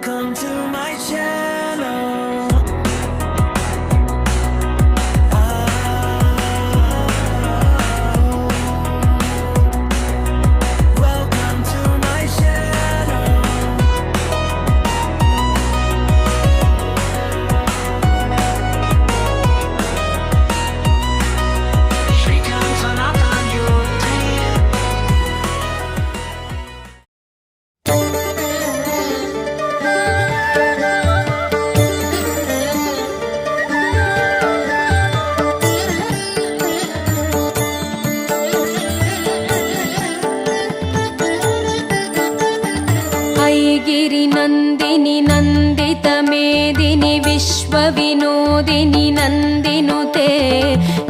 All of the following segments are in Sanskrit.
Welcome to my channel. Welcome to my channel. Shrikant Sanatan YouTube. ऐगिरि नन्दिनि नन्दित मेदिनि विश्वविनोदिनि नन्दिनुते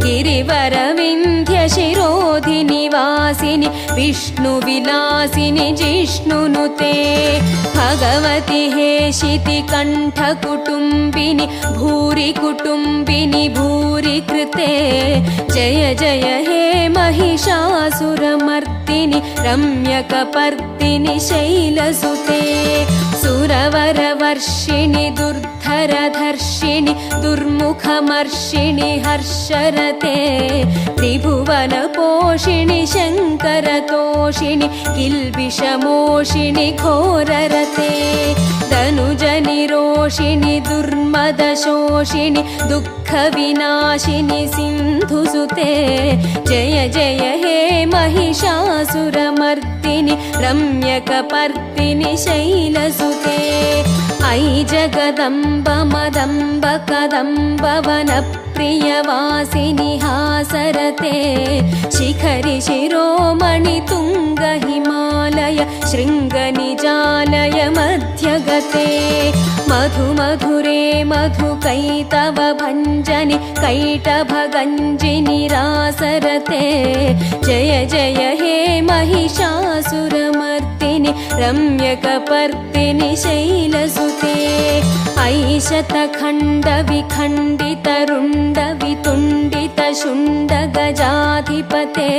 गिरिवरविन्ध्य शिरोधिनि वासिनि विष्णुविलासिनि जिष्णुनुते भगवति हेशिति कण्ठकुटुम्बिनि भूरि कुटुम्बिनि भूरि कृते जय जय हे महिषासुरमर्दिनि रम्यकपर्दिनि शैलसुते सुरवरवर्षिणि दुर्धरधर्षिणि दुर्मुखमर्षिणि हर्षरते त्रिभुवनपोषिणि शङ्करतोषिणि किल्बिषमोषिणि घोररते तनुजनिरोषिणि दुर्मदशोषिणि दुःखविनाशिनि सिन्धुसुते जय जय हे महिषासुरमर्दिनि रम्यकपर्दिनि शैलसुते ऐ जगदम्ब मदम्ब कदम्ब वनप्रियवासिनि हासरते शिखरि शिरोमणि तुङ्ग हिमालय शृङ्गनिजालय मध्यगते मधु मधुरे मधुकैतव भञ्जनि कैटभगञ्जिनि रासरते जय जय हे महिषासुरमर्दिनि रम्यकपर्दिनि शैलसुते ऐ शतखण्डविखण्डितरुण्डवितुण्डितशुण्डगजाधिपते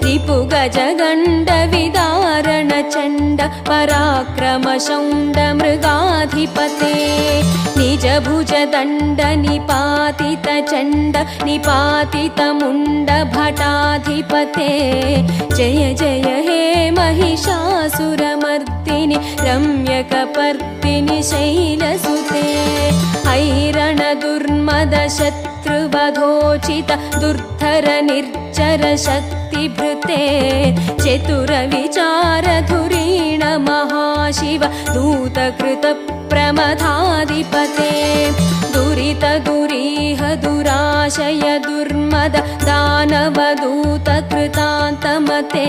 रिपुगजगण्डविदारणचण्ड पराक्रमशौण्डमृगाधिपते निजभुजदण्ड निपातितचण्ड निपातितमुण्डभटाधिपते जय जय हे महिषासुरमर्दिनि रम्यकपर्दिनि शैलसुते ऐरणदुर्मदशत्रुवधोचित दुर्धर निर्जर शक्तिभृते चतुरविचारधुरीण महाशिव दूतकृतप्रमथाधिपते दुरितदुरीह दुराशय दुर्मद दानवदूतकृतान्तमते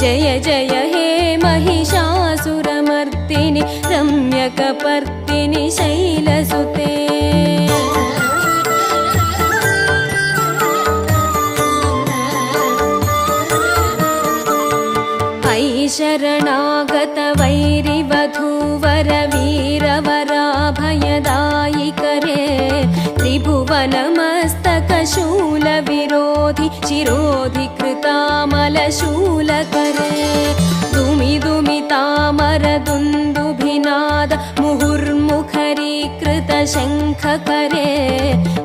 जय जय हे महिषासुरमर्दिनि रम्यकपर्दिनि शैलसुते ऐ शरणागत वैरिवधूवर वीरवराभयदायिकरे त्रिभुवनमस्तकशूलविरोधि शिरोधि कृतामलशूलकरे दुमि दुमि तामर दुन्दुभिनाद मुहुर्मुखरीकृत शङ्खकरे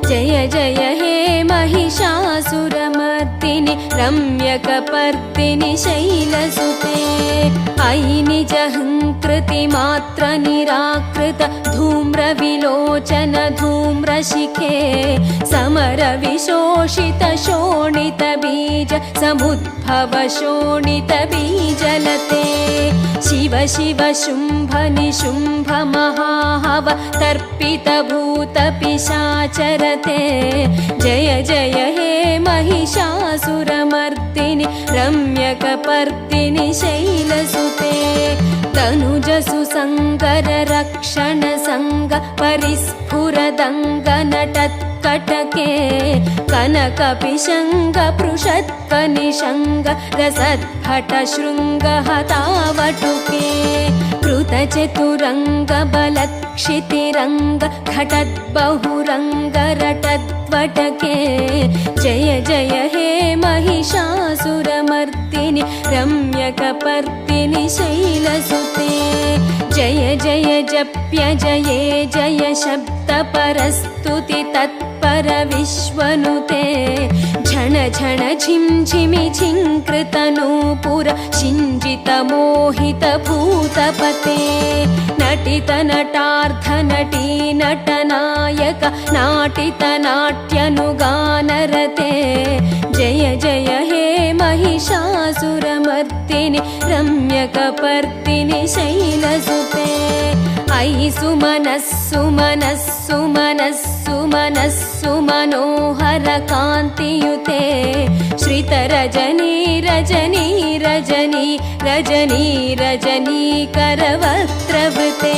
जय जय हे महिषासुरमर्दिनि रम्यकपर्दिनि शैलसुते ऐ निजहङ्कृतिमात्र निराकृत धूम्रविलोचन धूम्रशिखे समरविशोषित शोणितबीज समुद्भव शोणितबीजलते शिव शिव शुम्भ निशुम्भ महाहव तर्पितभूतपिशाचरते जय जय हे महिषासुरमर्दिनि रम्यकपर्दिनि शैलसुते तनुजसु सङ्गर रक्षण सङ्ग परिस्फुरदङ्ग नटत्कटके कनकपिशङ्ग पृषत्कनिशङ्ग रसद्भट शृङ्गहतावटुके कृतचतुरङ्ग बलक्षितिरङ्ग घटद्बहुरङ्ग रटद्वटके जय जय हे महिषासुरमर्दिनि रम्यकपर्दिनि शैलसुते जय जय जप्य जये जय शब्दपरस्तुति तत्पर विश्वनुते झण झण झिं झिमि झिङ्कृतनूपुर शिञ्जित मोहित भूतपते नटित नटार्थ नटी नटनायक नाटित नाट्यनुगानरते जय जय हे महिषासुरमर्दिनि रम्यकपर्दिनि शैलसुते अयि सुमनस्सु मनस्सु मनस्सु मनस्सु मनोहर कान्तियुते श्रितरजनी रजनी रजनी रजनी रजनी करवक्त्रवृते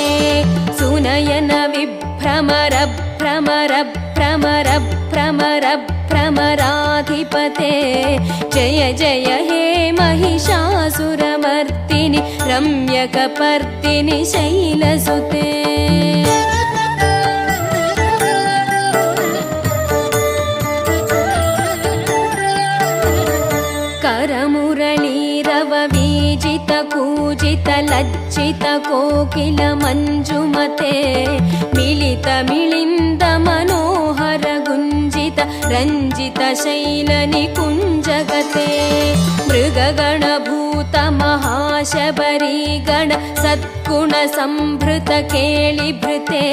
सुनयन विभ्रमर भ्रमर भ्रमर भ्रमर भ्रमराधिपते जय जय हे महिषासुरमर्दिनि रम्यकपर्दिनि शैलसुते करमुरलीरववीजित कूजित लज्जित कोकिल मञ्जुमते मिलित मिलिन्द मनोहर गुञ्जित रञ्जित शैलनिकुञ्जगते मृगगणभूत महाशबरीगण सद्गुण संभृत केलिभृते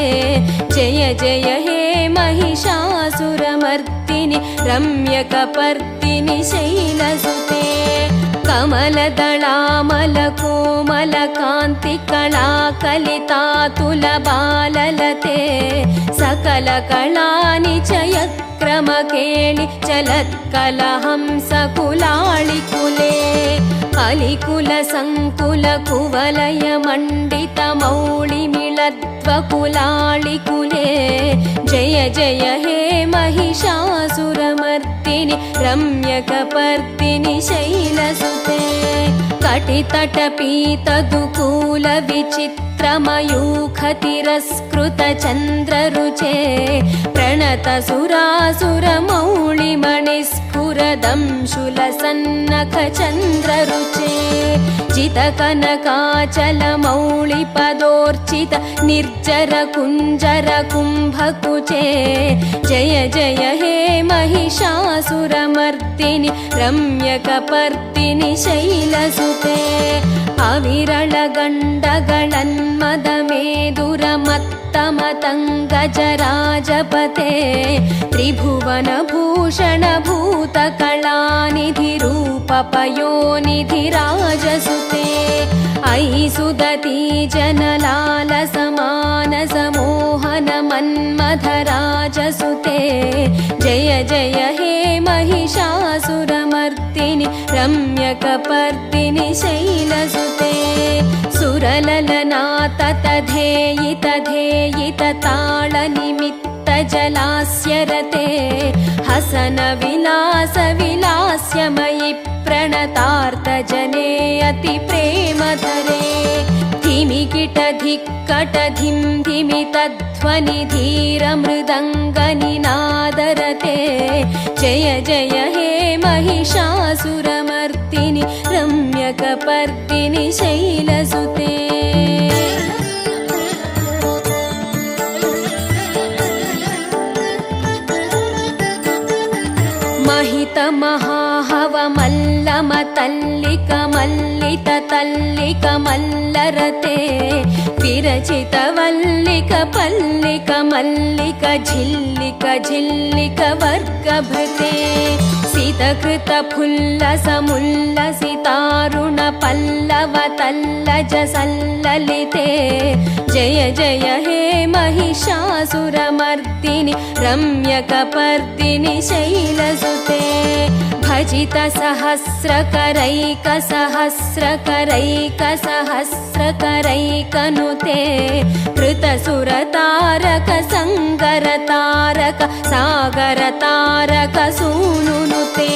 जय जय हे महिषासुरमर्दिनि रम्यकपर्दिनि शैलसुते कमलदलामल कोमल कान्ति कला कलितातुल बाललते सकल कलानि चयक्रम केळि चलत्कलहंस कुलाळिकुले अलिकुल संकुल कुवलय मण्डित मौळिमिळध्व कुलाळिकुले जय जय हे महिषासुरमर्दिनि रम्यकपर्दिनि शैलसुते कटितटपीतदुकूल विचित्रमयूखतिरस्कृत चन्द्ररुचे प्रणत सुरासुरमौळिमणिस्फुरदंशुल सन्नख चन्द्ररुचे जितकनकाचल मौळिपदोर्चित निर्जर कुञ्जर कुम्भकुचे जय जय हे महिषासुरमर्दिनि रम्यकपर्दिनि शैलसुते अविरल गण्डगणन्मदमेदुरमत्तमतङ्गजराजपते त्रिभुवनभूषण भूतकलानिधि रूपपयोनिधिराजसुते अयि सुदती जनलाल समानस मोहन मन्मथराजसुते जय जय हे महिषासुरमर्दिनि रम्यकपर्दिनि शैलसुते सुरललनात तधेयित धेयित ताळनिमित्त जलास्यरते हसन विलास विलास्यमयि प्रणतार्त जने अति प्रेमधरे धिमिकिट धिक्कट धिं धिमित ध्वनि धीर मृदङ्गनिनादरते जय जय हे महिषासुरमर्दिनि रम्यकपर्दिनि शैलसुते महित महाहव मल्लम तल्लिक मल्लित तल्लिक मल्लरते विरचित वल्लिक पल्लिक मल्लिक झिल्लिक झिल्लिक वर्गभृते सितकृत फुल्लस मुल्लसितारुण पल्लव तल्लज सल्ललिते जय जय हे महिषासुरमर्दिनि रम्यकपर्दिनि शैलसुते भजित सहस्रकरैक सहस्रकरैक सहस्रकरैकनुते कृतसुरतारक संगरतारक सागरतारक सूनुनुते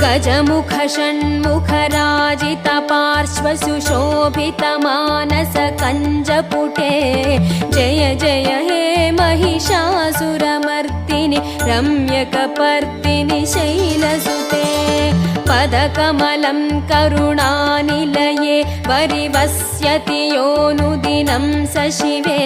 गजमुख षण्मुख राजित पार्श्व सुशोभित मानस कञ्जपुटे जय जय हे महिषासुरमर्दिनि शैलसुते रम्यकपर्दिनि शैलसुते पदकमलं करुणानिलये वरिवस्यति योऽनुदिनं स शिवे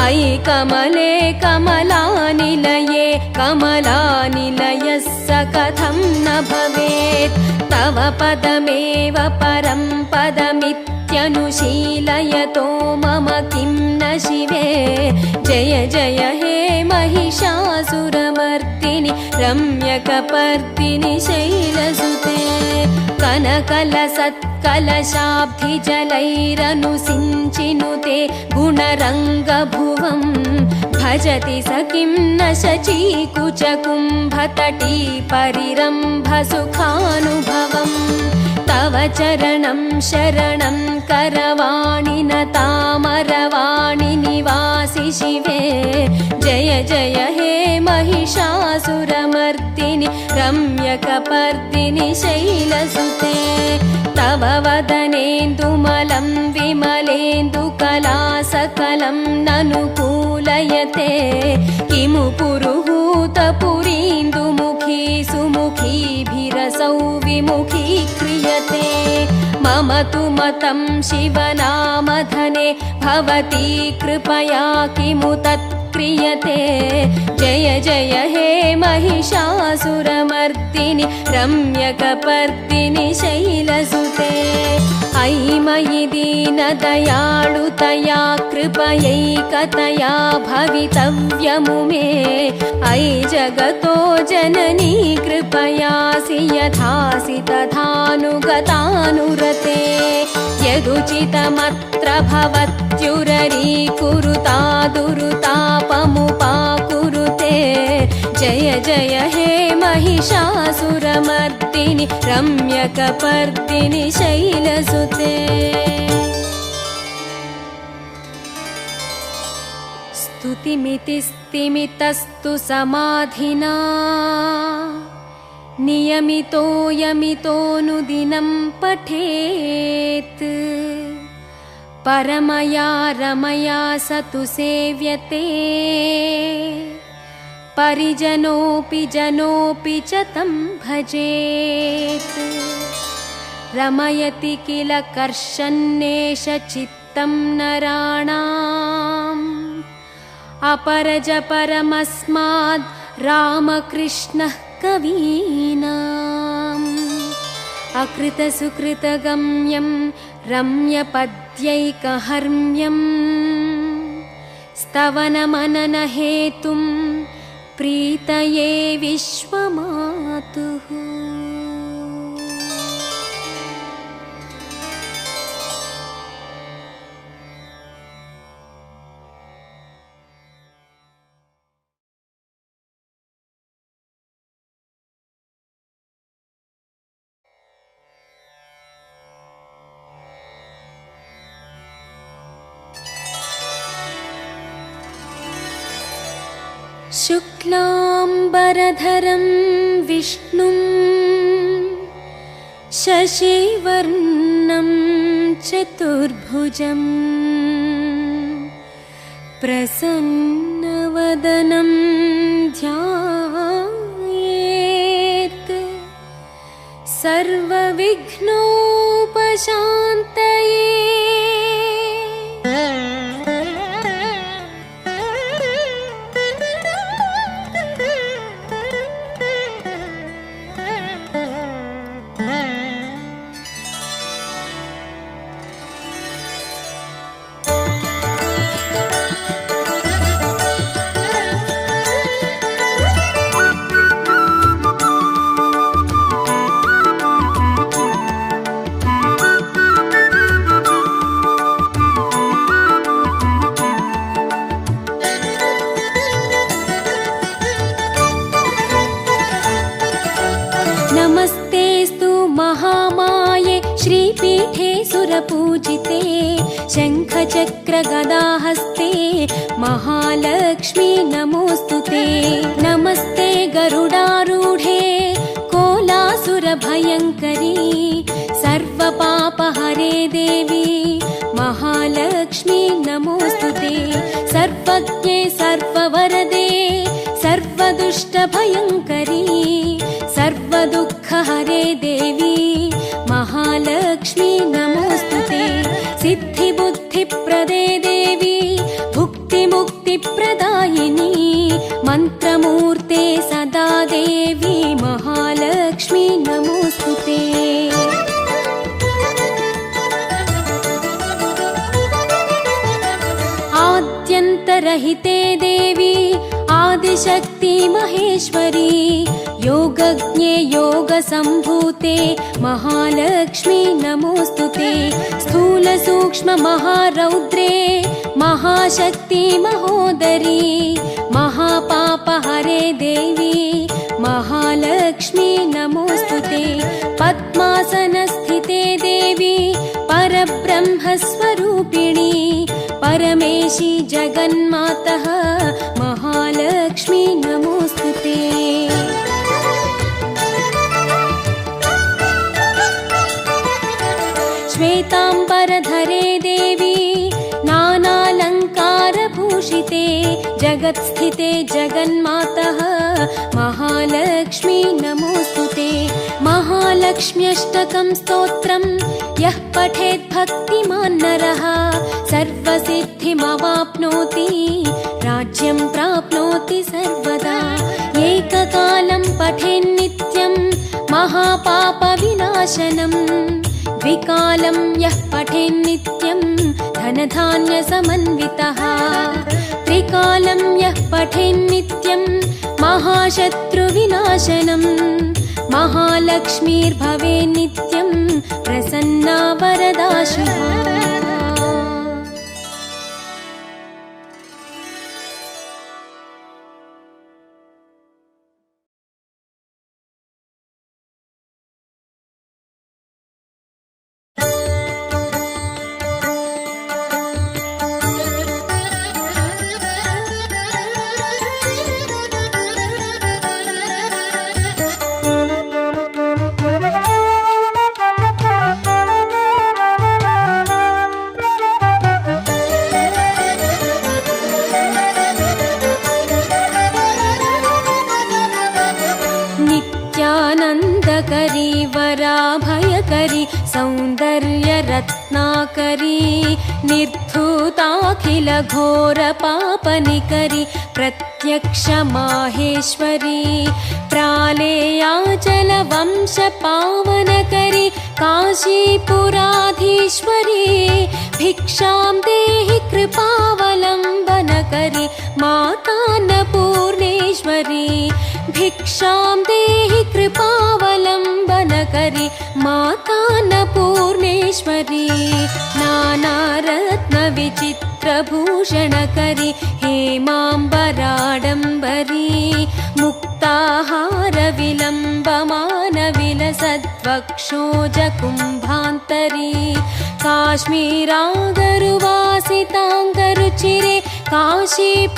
अयि कमले कमलानिलये कमलानिलयः स कथं न भवेत् तव पदमेव परं पदमित्यनुशीलयतो मम किं न शिवे जय जय हे महिषासुरमर्दिनि रम्यकपर्दिनि शैलसुते कनकलसत्कलशाब्धिजलैरनुसिञ्चिनुते गुणरङ्गभुवम् भजति स किं न शचीकुचकुम्भतटी परिरम्भसुखानुभवम् तव चरणं शरणं करवाणि न तामरवाणि निवासि शिवे जय जय हे महिषासुरमर्दिनि रम्यकपर्दिनि शैलसुते तव वदनेन्दुमलं विमलेन्दुकलासकलं ननुकूलयते किमु पुरुहूतपुरीन्दुमुखी सुमुखीभिरसौ विमुखीक्रियते मम तु मतं शिवनामधने भवती कृपया किमु तत्क्रियते जय जय हे महिषासुरमर्दिनि रम्यकपर्दिनि शैलसुते अयि मयि दीनदयाळुतया कृपयैकतया भवितव्यमुमे अयि जगतो जननी कृपयासि यथासि तथानुगतानुरते यदुचितमत्र भवत्युररीकुरुता दुरुतापमुपाकुरुते जय जय हे महिषासुरमर्दिनि रम्यकपर्दिनि शैलसुते स्तुतिमितिस्तिमितस्तु समाधिना नियमितो यमितोऽनुदिनं पठेत् परमया रमया स तु सेव्यते परिजनोऽपि जनोऽपि च तं भजेत् रमयति किल कर्षन्नेष चित्तं नराणाम् अपरज परमस्माद् रामकृष्णः कवीनाम् अकृतसुकृतगम्यं रम्यपद्यैकहर्म्यम् स्तवनमननहेतुं प्रीतये विश्वमातुः शुक्लाम्बरधरं विष्णुं शशिवर्णं चतुर्भुजं प्रसन्नवदनं ध्यायेत् सर्वविघ्नोपशान्तये नमस्तेस्तु महामाये श्रीपीठे सुरपूजिते शङ्खचक्रगदाहस्ते महालक्ष्मी नमोऽस्तुते नमस्ते गरुडारूढे कोलासुरभयङ्करी सर्वपापहरे देवी महालक्ष्मी नमोऽस्तुते सर्वज्ञे सर्ववरदे सर्वदुष्टभयङ्करी सर्वदुःखहरे देवी महालक्ष्मी नमोस्तुते सिद्धिबुद्धिप्रदे देवी भुक्तिमुक्तिप्रदायिनी मन्त्रमूर्ते सदा देवी महालक्ष्मी नमोस्तुते आद्यन्तरहिते देवी आदिशक्ति महेश्वरी योगज्ञे योगसम्भूते महालक्ष्मी नमोस्तुते स्थूलसूक्ष्म महारौद्रे महाशक्ति महोदरी महापापहरे देवी महालक्ष्मी नमोस्तुते पद्मासनस्थिते देवी परब्रह्मस्वरूपिणी परमेशी जगन्मातः महालक्ष्मी नमोस्तुते श्वेताम्बरधरे देवी नानालङ्कारभूषिते जगत्स्थिते जगन्मातः महालक्ष्मी नमोस्तुते महालक्ष्म्यष्टकं स्तोत्रं यः पठेत् भक्तिमान् नरः सर्वसिद्धिमवाप्नोति राज्यं प्राप्नोति सर्वदा एककालं पठेन्नित्यं महापापविनाशनम् द्विकालं यः पठेन्नित्यं धनधान्यसमन्वितः त्रिकालं यः पठेन्नित्यं महाशत्रुविनाशनम् महालक्ष्मीर्भवेन्नित्यं प्रसन्ना वरदा शुभा नित्यानन्दकरी वराभयकरी सौन्दर्यरत्नाकरी निर्धूताखिलघोरपापनिकरी प्रत्यक्षमाहेश्वरी प्रालेयाचलवंशपावनकरी काशीपुराधीश्वरी भिक्षां देहि कृपावलम्बनकरी मातान्नपूर्णेश्वरी भिक्षां देहि कृपावलम्बनकरी मातान्नपूर्णेश्वरी नानारत्नविचित्रभूषणकरी हेमाम्बराडम्बरी मुक्ताहारविलम्बमानविलसद्वक्षोजकुम्भान्तरी काश्मीरागरुवासिताङ्गरुचिरे काशीपुराधीश्वरी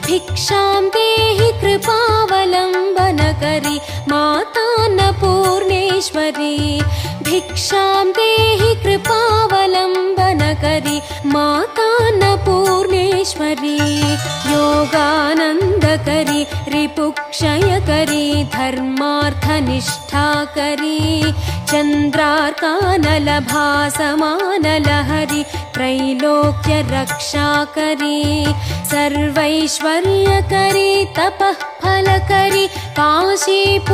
भिक्षां देहि कृपावलम्बनकरी मातान्नपूर्णेश्वरी भिक्षां देहि कृपावलम्बनकरी मातान्नपूर्णेश्वरी योगानन्दकरी रिपुक्षयकरी धर्मार्थनिष्ठाकरी चन्द्रार्कानलभासमानलहरी त्रैलोक्यरक्षाकरी सर्वैश्वर्यकरी तपःफलकरी काशीपुराधीश्वरी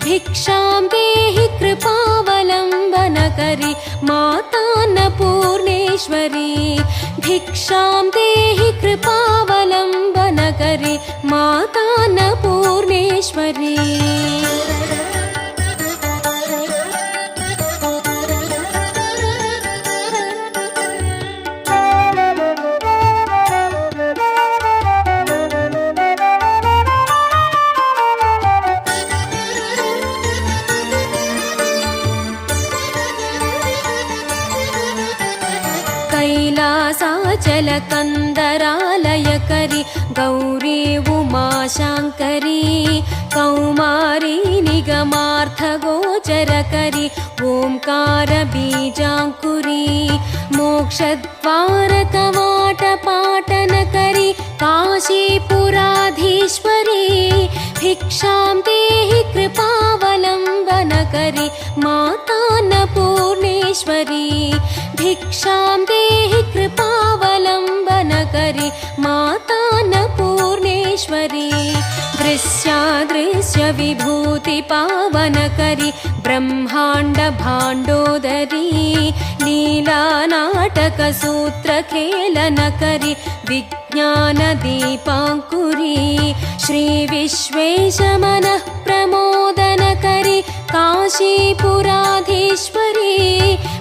भिक्षां देहि कृपावलम्बनकरी मातान्नपूर्णेश्वरी भिक्षां देहि कृपावलम्बनकरी मातान्नपूर्णेश्वरी कैलासाचलकन्दरालयकरी गौरी उमाशाङ्करी कौमारी निगमार्थगोचरकरी ओङ्कारबीजाङ्कुरी मोक्षद्वारकवाटपाटनकरी काशीपुराधीश्वरी भिक्षां देहि कृपावलम्बनकरि मातान्नपूर्णेश्वरी भिक्षां देहि कृपावलम्बनकरि मातान्नपूर्णेश्वरी दृश्यादृश्य विभूति पावनकरि ब्रह्माण्ड भाण्डोदरी लीला नाटक सूत्र खेलनकरि विज्ञान दीपाङ्कुरी श्री विश्वेश मनः प्रमोदनकरि काशीपुराधीश्वरी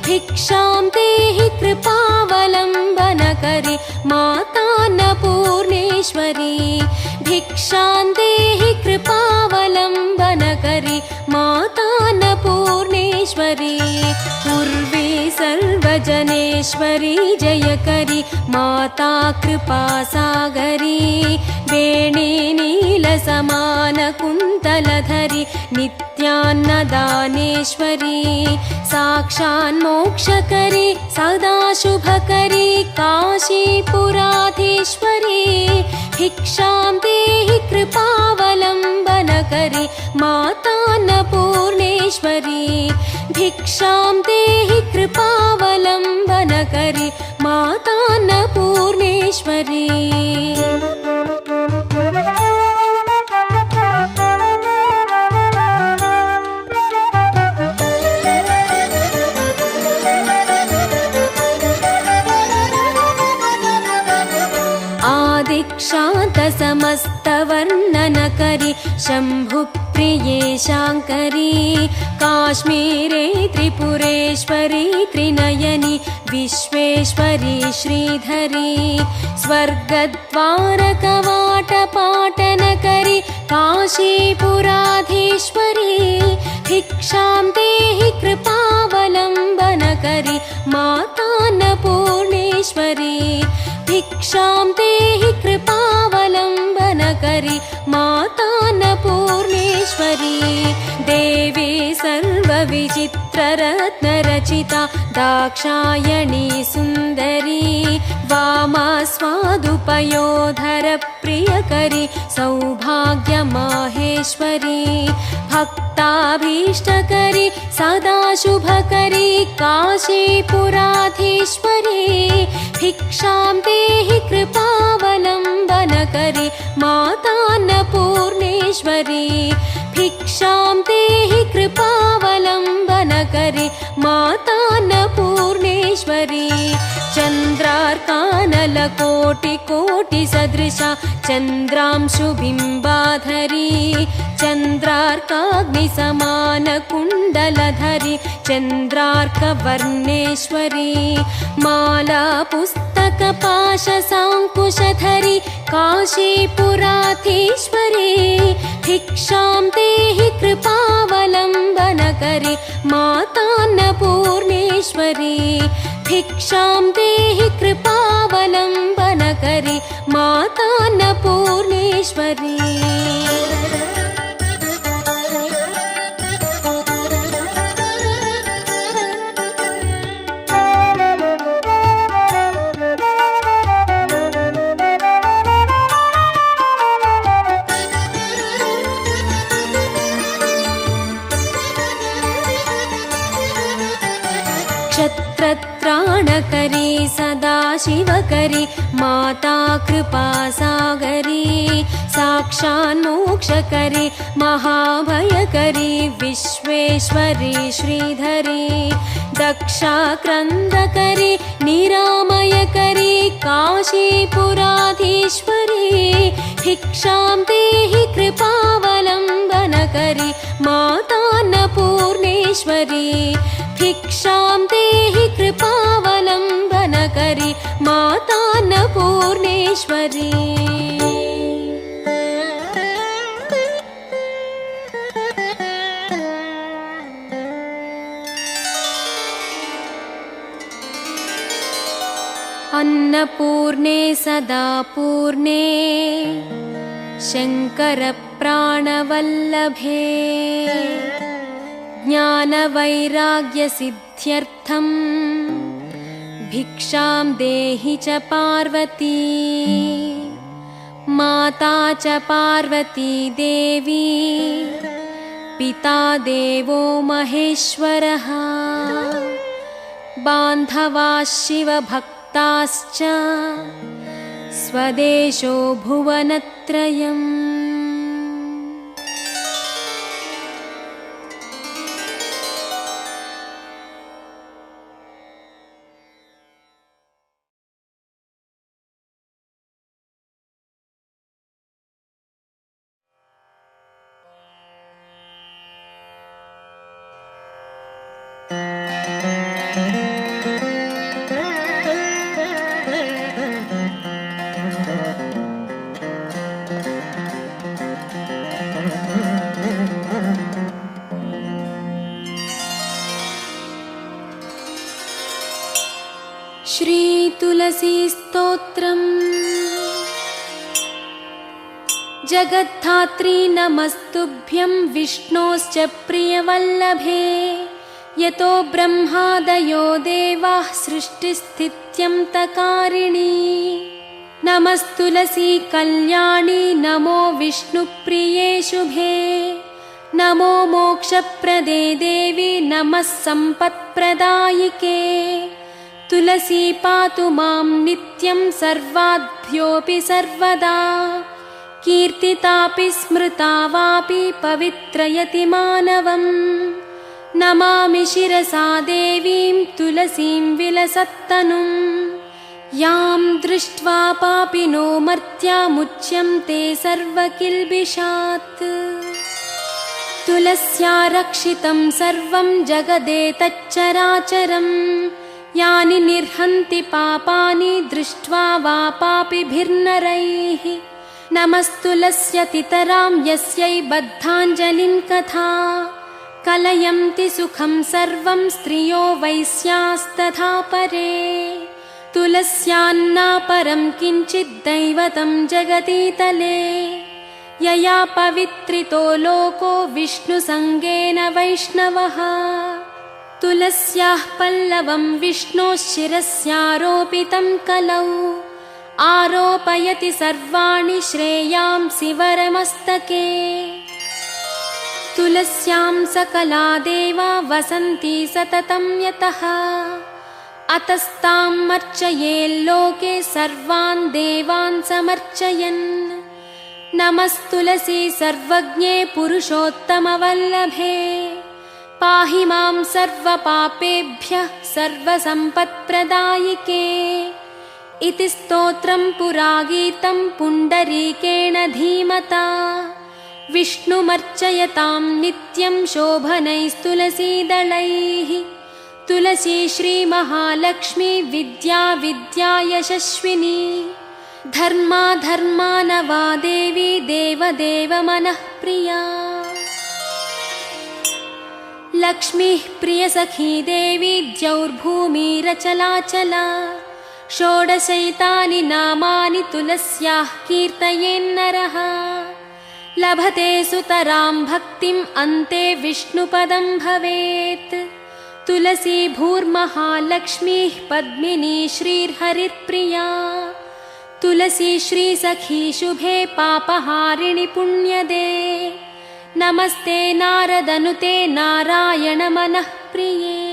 भिक्षां देहि कृपावलम्बनकरि मातान्नपूर्णेश्वरी भिक्षां देहि कृपावलम्बनकरि मातान्नपूर्णेश्वरी पूर्वी सर्वजनेश्वरी जयकरि माता कृपासागरी वेणी नीलसमानकुन्तलधरि नित्यान्नदानेश्वरी साक्षान्मोक्षकरी सदा शुभकरी काशीपुराधीश्वरी भिक्षां देहि कृपावलम्बनकरि मातान्नपूर्णेश्वरी भिक्षां देहि कृपावलम्बनकरि मातान्नपूर्णेश्वरी आदिक्षान्त समस्तवर्णनकरि शम्भुप्रिये शाङ्करी काश्मीरे त्रिपुरेश्वरी त्रिनयनि विश्वेश्वरी श्रीधरी स्वर्गद्वारकवाटपाटनकरि काशीपुराधीश्वरी भिक्षां देहि कृपावलम्बनकरि मातान्नपूर्णेश्वरी भिक्षां देहि कृपावलम्बनकरि मातान्नपूर्णेश्वरी देवी सर्वविचित्ररत्नरचिता दाक्षायणी सुन्दरी वामास्वादुपयोधरप्रियकरि सौभाग्यमाहेश्वरी भक्ताभीष्टकरि सदा शुभकरि काशीपुराधीश्वरी भिक्षां देहि कृपावलम्बनकरि मातान्नपूर्णेश्वरी भिक्षां देहि कृपावलम्बनकरि मातान्नपूर्णेश्वरी चन्द्रार्कानलकोटिकोटिसदृशा चन्द्रांशुबिम्बाधरी चन्द्रार्काग्निसमानकुण्डलधरि चन्द्रार्कवर्णेश्वरी माला पुस्तकपाशसाङ्कुशधरि काशीपुराधीश्वरी भिक्षां देहि कृपावलम्बनकरि मातान्नपूर्णेश्वरी भिक्षां देहि कृपावलम्बनकरि मातान्नपूर्णेश्वरी क्षत्रत्राणकरी सदा शिवकरी माता कृपासागरी साक्षान्मोक्षकरी महाभयकरी विश्वेश्वरी श्रीधरी दक्षाक्रन्दकरी निरामयकरी काशीपुराधीश्वरी भिक्षां देहि कृपावलम्बनकरि मातान्नपूर्णेश्वरी भिक्षां देहि कृपावलम्बनकरि मातान्नपूर्णेश्वरी अन्नपूर्णे सदा पूर्णे शङ्करप्राणवल्लभे ज्ञानवैराग्यसिद्ध्यर्थं भिक्षां देहि च पार्वती माता च पार्वती देवी पिता देवो महेश्वरः बान्धवाः शिवभक्ताश्च स्वदेशो भुवनत्रयम्। श्री तुलसी स्तोत्रम्। जगद्धात्री नमस्तुभ्यं विष्णोश्च प्रियवल्लभे यतो ब्रह्मादयो देवाः सृष्टिस्थित्यन्तकारिणी। नमस्तुलसी कल्याणी नमो विष्णुप्रिये शुभे नमो मोक्षप्रदे देवी नमः सम्पत्प्रदायिके। तुलसी पातु मां नित्यं सर्वाद्भ्योऽपि सर्वदा कीर्तितापि स्मृता वापि पवित्रयति मानवम्। नमामि शिरसा देवीं तुलसीं विलसत्तनुं यां दृष्ट्वा पापिनो मर्त्यामुच्यन्ते सर्वकिल्बिषात्। तुलस्या रक्षितं सर्वं जगदेतच्चराचरम् यानि निर्हन्ति पापानि दृष्ट्वा वा पापिभिर्नरैः। नमस्तुलस्यतितरां यस्यै बद्धाञ्जलिं कथा कलयन्ति सुखं सर्वं स्त्रियो वैश्यास्तथा परे। तुलस्यान्नापरं किञ्चित् दैवतं जगतीतले यया पवित्रितो लोको विष्णुसङ्गेन वैष्णवः। तुलस्याः पल्लवं विष्णोः शिरस्यारोपितं कलौ आरोपयति सर्वाणि श्रेयांसि वरमस्तके। तुलस्यां सकला देवा वसन्ति सततं यतः अतस्तां मर्चयेल्लोके सर्वान् देवान् समर्चयन्। नमस्तुलसी सर्वज्ञे पुरुषोत्तमवल्लभे पाहि मां सर्वपापेभ्यः सर्वसम्पत्प्रदायिके। इति स्तोत्रं पुरा गीतं पुण्डरीकेण धीमता विष्णुमर्चयतां नित्यं शोभनैस्तुलसीदलैः। तुलसी श्रीमहालक्ष्मी विद्या विद्या यशस्विनी धर्मा धर्मानवा देवी देवदेव मनःप्रिया। लक्ष्मीः प्रियसखी देवी द्यौर्भूमिरचलाचला षोडशैतानि नामानि तुलस्याः कीर्तयेन्नरः लभते सुतरां भक्तिम् अन्ते विष्णुपदं भवेत्। तुलसी भूर्महालक्ष्मीः पद्मिनी श्रीर्हरिप्रिया तुलसी श्रीसखी शुभे पापहारिणि पुण्यदे। नमस्ते नारदनुते नारायण मनःप्रिये।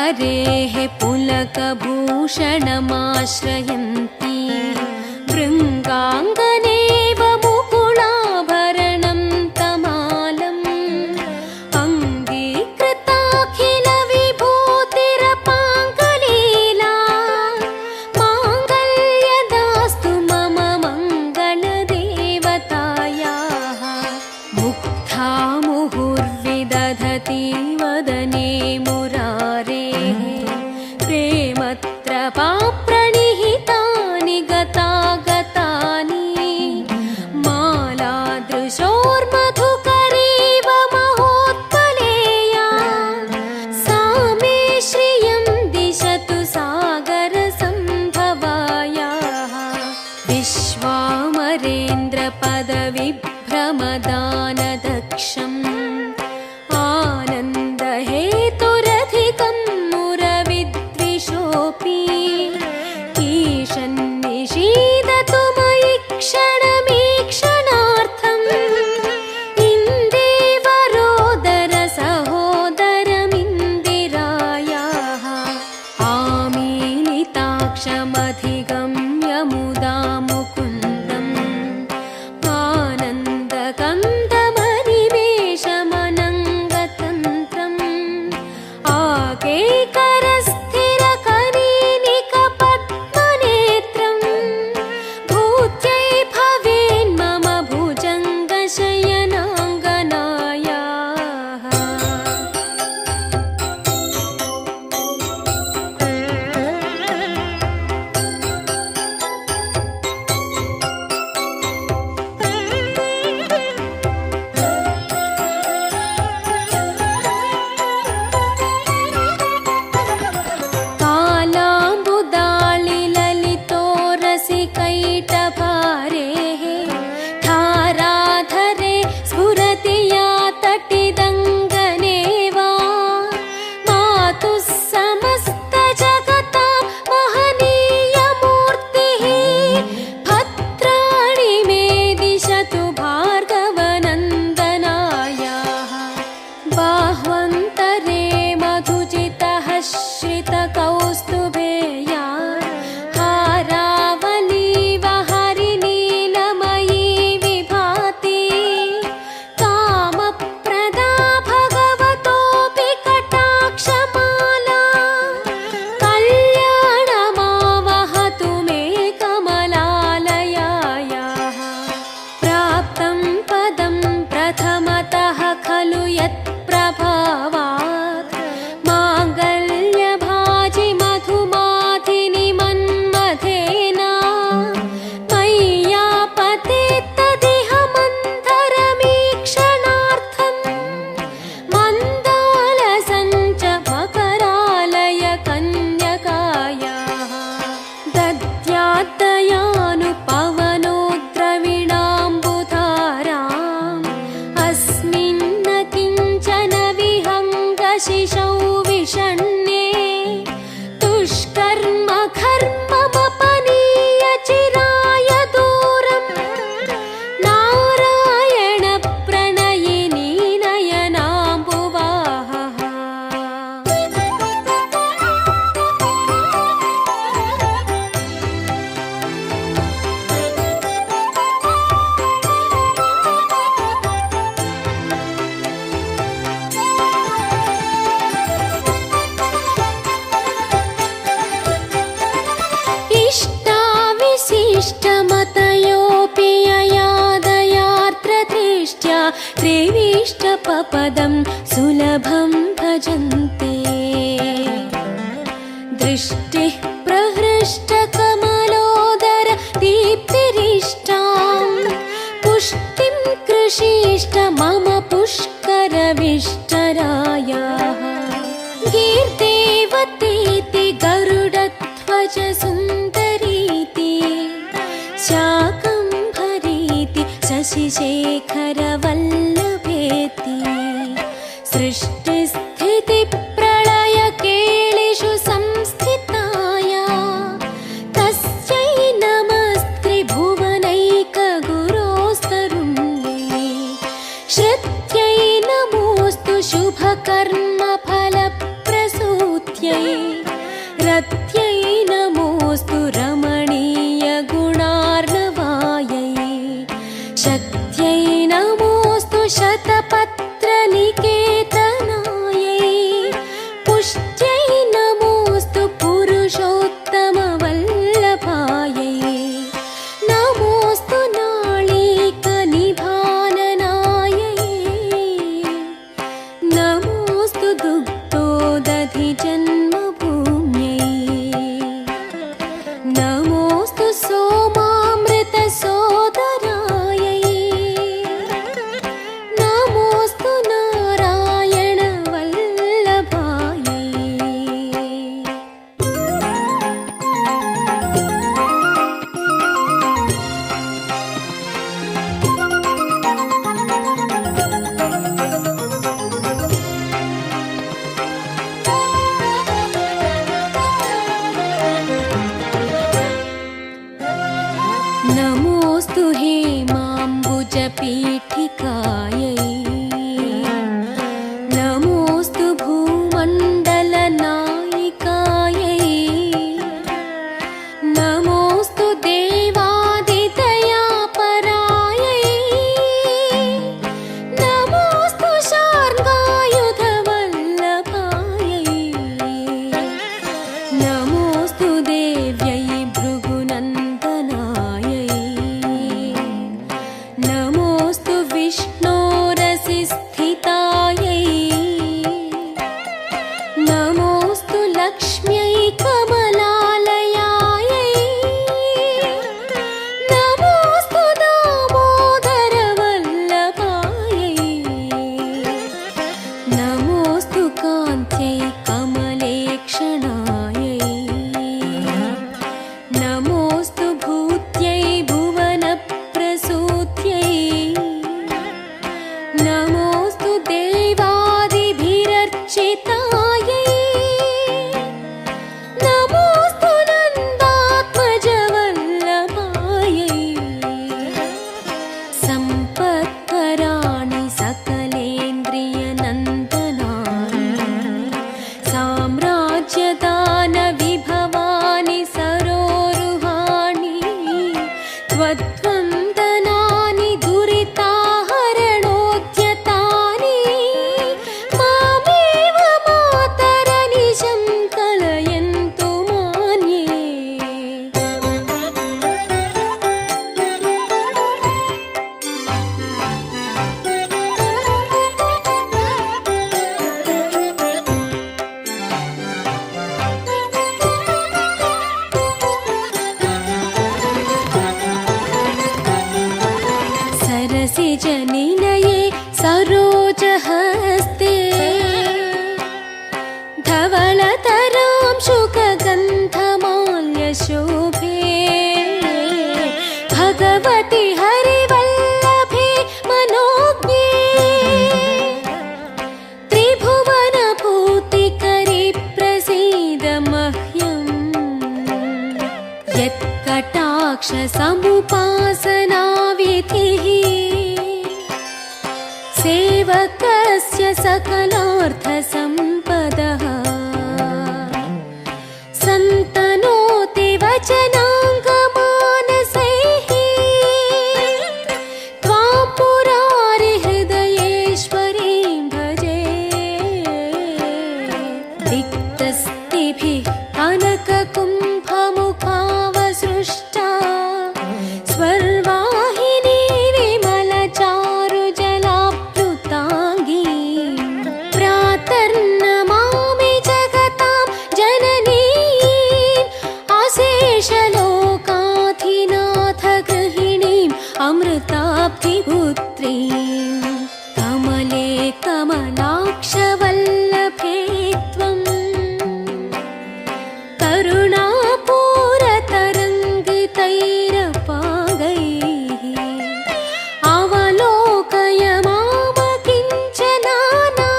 हरेः पुलकभूषणमाश्रयन्ती भृङ्गाङ्गनेव मुकुलाभरणं तमालम् अङ्गीकृताखिलविभूतिरपाङ्गलीला माङ्गल्यदास्तु मम मङ्गलदेवतायाः मुग्धा मुहुर्विदधति वदने मुरारेः प्रेमत्रपाप्रणिहितानि गतागतानि मालादृशोर्मधुकरीव महोत्पलेया सा मे श्रियं दिशतु सागरसम्भवायाः विश्वामरेन्द्रपदविभ्रमदानदक्षम् आनन्दहेतुरधिकं मुरविद्विषोऽपि ईशन्निषीदतु मयि क्षणमीक्षणार्थम् इन्देवरोदरसहोदरमिन्दिरायाः आमीलिताक्षमधिगम्य मुदा मुकुन्दम् आनन्दकन्दमनिमेषमनङ्गतन्त्रम् आकेकरस्थिरकरीनिकपद्मनेत्रम् भूत्यै भवेन्मम भुजङ्गशयनाङ्गनायाः कालाम्बुदाळिललितो रसिकैटभारेः धाराधरे स्फुरति या तटिदङ्गने वा मातुः समस्तजगतां महनीयमूर्तिः भद्राणि मे दिशतु भार्गवनन्दनायाः बाह्वन्तरे मधुजितः श्रितकौस्तुभेया हारावलीव हरिनीलमयी विभाति कामप्रदा भगवतोऽपि कटाक्षमाला कल्याणमावहतु मे कमलालयायाः प्राप्तं पदं प्रथमतः खलु यत्प्रभावात् माङ्गल्यभाजि मधुमाधिनि मन्मथेन मय्यापतेत्तदिह मन्थरमीक्षणार्थम् मन्दालसञ्च मकरालय कन्यकायाः दद्याद्दयानुपवनो द्रविणाम्बुधाराम् अस्मिन्न किञ्चन विहङ्गशिशौ विषण्णे दुष्कर्म कर्ममपनीय चिराय दूरम् नारायण प्रणयिनी नयनाम्बुवाहः इष्टाविशिष्टमतयोऽपि ययादयार्द्रदृष्ट्या त्रिविष्टपपदं सुलभं भजन्ते दृष्टिः प्रहृष्टकमलोदर दीप्तिरिष्टां पुष्टिं कृषीष्ट मम पुष्करविष्टरायाः गीर्देवतीति गरुडध्वज सुन्दरीति शाकम्भरीति शशिशेखरवल्लभेति सृष्टिस्थितिप्रलयकेलिषु संस्थिताया तस्यै नमस्त्रिभुवनैकगुरोस्तरुण्यै श्रुत्यै नमोऽस्तु शुभकर्मफलप्रसूत्यै सोमामृतसोदरायै नमोऽस्तु नारायणवल्लभायै। नमोऽस्तु हेमाम्बुजपीठिकायै नमोऽस्तु भूमण्डलनायिकायै नमोऽस्तु देवादिदयापरायै नमोऽस्तु शार्ङ्गायुधवल्लभायै नमोऽस्तु देव्यै भृगुनन्दनायै नमोऽस्तु विष्णोरसिस्थितायै नमोऽस्तु लक्ष्म्यै कमलालयायै नमोऽस्तु दामोदरवल्लभायै नमोऽस्तु कान्त्यै कमलेक्षणायै नमोऽस्तु भूत्यै भुवनप्रसूत्यै नमोऽस्तु देवादिभिरर्चितायै नमोऽस्तु नन्दात्मजवल्लभायै सम्पत्कराणि सकलेन्द्रियनन्दनानि साम्राज्यदानविभवानि सरोरुहाणि त्वद्वन्दनानि दुरिताहरणोद्यतानि मामेव मातरनिशं कलयन्तु मान्ये। सरसिजनिलये सरोजहस्ते धवलतरां शुकगन्धमाल्यशोभे भगवति हरिवल्लभे मनोज्ञे त्रिभुवनपूतिकरि प्रसीद मह्यम् यत्कटाक्षसमुपासनाविधिः सेवकस्य सकलार्थसम्पदः सन्तनोति वचनाङ्गमानसैः त्वां पुरारिहृदयेश्वरीं भजे दिक्तस्तिभिः कनककुम्भमुखावसृष्टा स्वर्वाहिनी विमलचारुजलाप्लुताङ्गी प्रातर्नमामि जगतां जननीम् अशेषलोकाधिनाथ गृहिणीम् अमृताब्धिपुत्रीम् कमले कमलाक्षवल्लभे त्वम् करुणापूरतरङ्गितैरपागैः अवलोकय माम किञ्चनाना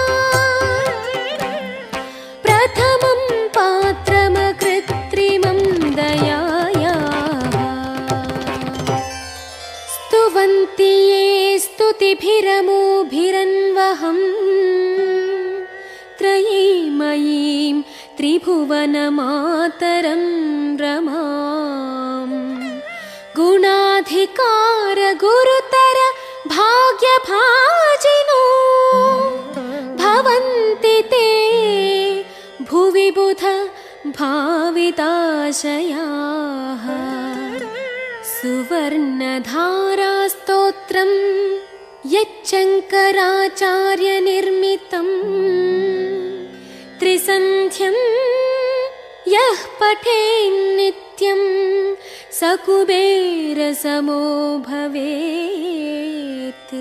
प्रथमं पात्रमकृत्रिमं दयायाः स्तुवन्ति ये स्तुतिभिरमोभिरन्वहम् त्रयीमयीं त्रिभुवनमातरं रमाम् गुणाधिकार गुरुतर भाग्यभाजिनो भवन्ति ते भुवि बुध भाविताशयाः सुवर्णधारास्तोत्रं यच्चङ्कराचार्यनिर्मितं त्रिसन्ध्यं यः पठेन्नित्यं स कुबेरसमो भवेत्।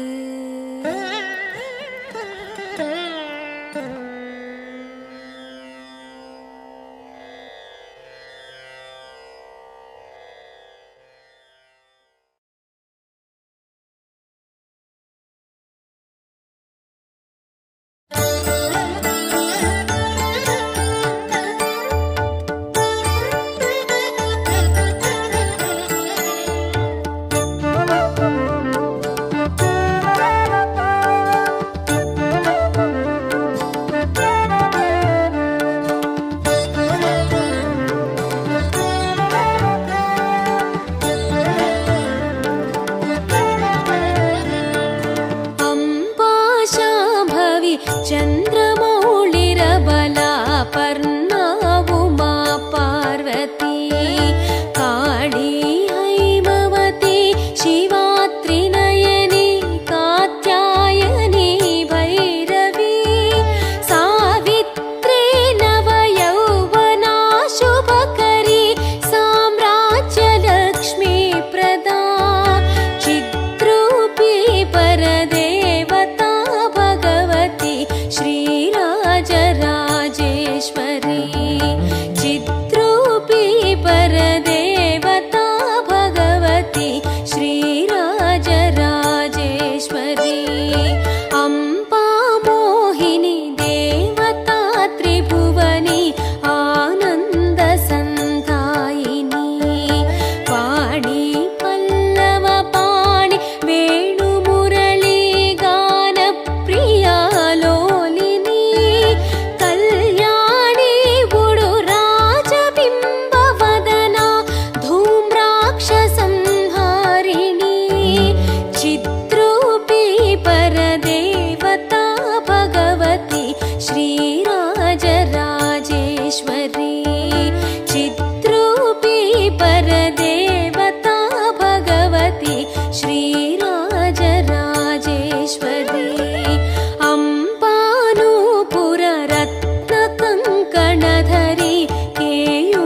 चन्द्रमौळिरबला पर्णा उमा पार्वती काळी हैमवती शिवात्रिनयनी कात्यायनी भैरवी सावित्री नवयौवना शुभकरी साम्राज्यलक्ष्मी प्रदा चिद्रूपी परदेवता भगवती श्रीराजराजेश्वरी चिद्रूपी परदेवता भगवती श्रीराजराजेश्वरी अम्बा मोहिनी देवता त्रिभुवनी आनन्दसन्धायिनी वाणी पल्लवपाणि वेणुमुरळी गानप्रिया लोलिनी कल्याणी उडुराजबिम्बवदना धूम्राक्षसंहारिणी चिद्रूपी परदेवता भगवती श्रीराजराजेश्वरी चिद्रूपी परदेवता भगवती श्रीराजराजेश्वरी अम्बानूपुररत्नकङ्कणधरी केयूरहारावळी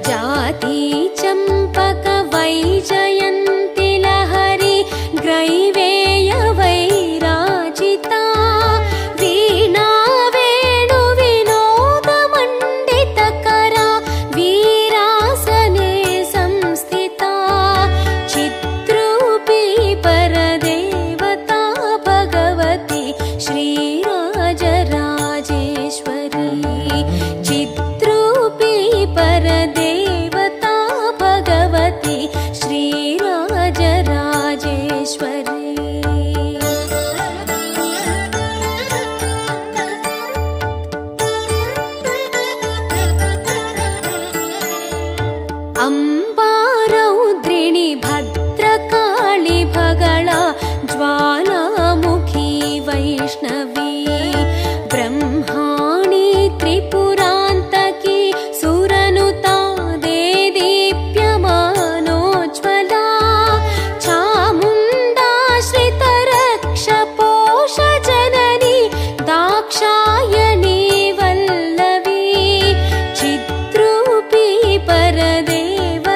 जाती चम्पक वैजयन्ति लहरी ग्रैवेय वैराजिता वीणा वेणु विनोदमण्डितकरा वीरासने संस्थिता चिद्रूपी परदेवता भगवती श्रीराजराजेश्वरी चिद्रूपी परदेवता भगवती श्रीराजराजेश्वरी अम्बा रौद्रिणी भद्रकाळि भगळा ज्वालामुखी वैष्णवी ब्रह्माणी त्रिपुरान्तकी सुरनुता देदीप्यमानोज्ज्वला चामुण्डाश्रितरक्षपोषजननी दाक्षायणी वल्लवी चिद्रूपी परदेवता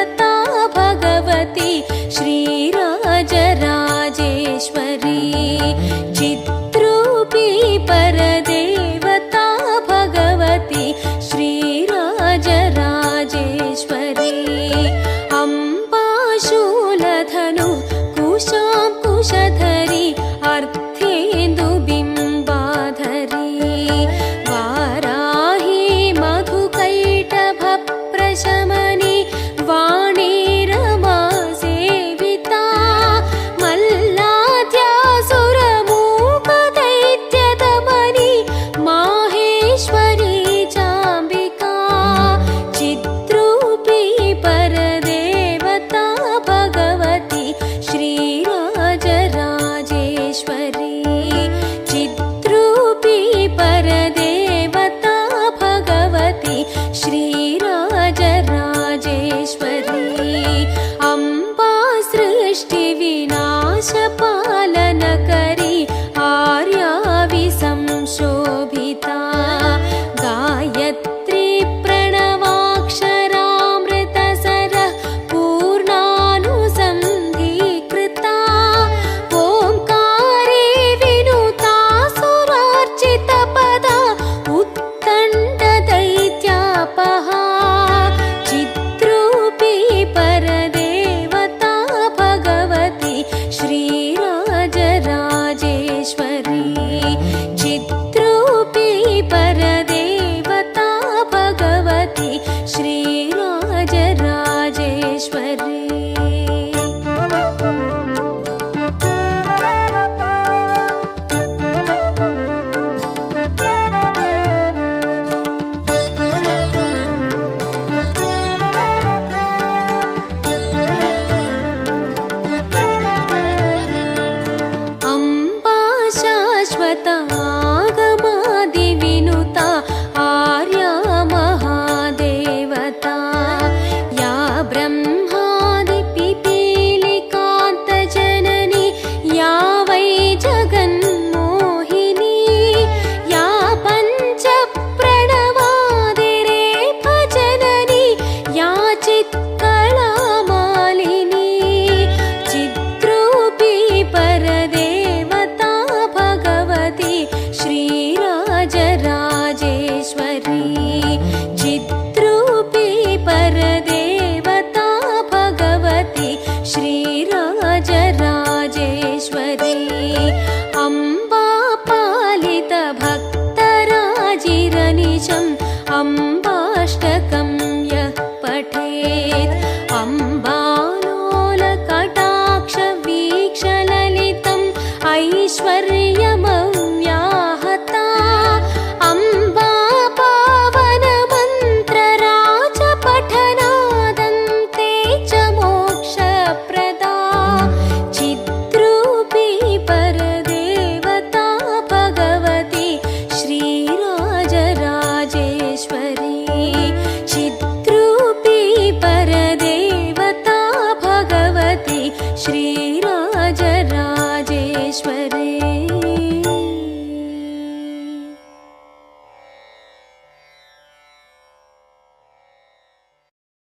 अष्टकम्